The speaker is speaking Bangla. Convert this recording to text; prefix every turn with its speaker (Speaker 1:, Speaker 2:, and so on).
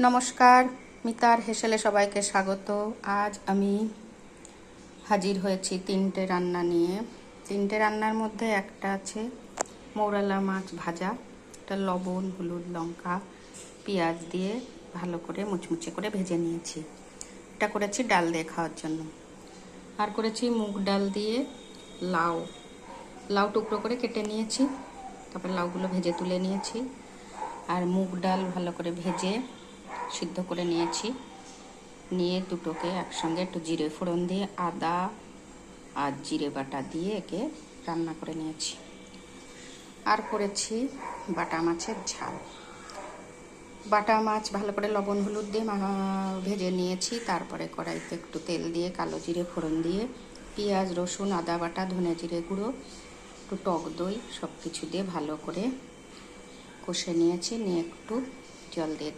Speaker 1: নমস্কার, মিতার হেসেলে সবাইকে স্বাগত। আজ আমি হাজির হয়েছি তিনটে রান্না নিয়ে। তিনটে রান্নার মধ্যে একটা আছে মৌরালা মাছ ভাজা, এটা লবণ, হলুদ, লঙ্কা, পেঁয়াজ দিয়ে ভালো করে মুচমুচে করে ভেজে নিয়েছি। এটা করেছি ডাল দিয়ে খাওয়ার জন্য। আর করেছি মুগ ডাল দিয়ে লাউ লাউ টুকরো করে কেটে নিয়েছি, তারপর লাউগুলো ভেজে তুলে নিয়েছি। আর মুগ ডাল ভালো করে ভেজে সিদ্ধ করে নিয়েছি, নিয়ে দুটোকে একসঙ্গে একটু জিরে ফোড়ন দিয়ে আদা আর জিরে বাটা দিয়ে একে রান্না করে নিয়েছি। আর করেছি বাটা মাছের ঝাল। বাটা মাছ ভালো করে লবণ হলুদ দিয়ে ভেজে নিয়েছি, তারপরে কড়াইতে একটু তেল দিয়ে কালো জিরে ফোড়ন দিয়ে পেঁয়াজ রসুন আদা বাটা ধনে জিরে গুঁড়ো একটু টক দই সব কিছু দিয়ে ভালো করে কষে নিয়েছি, নিয়ে একটু জল দিয়ে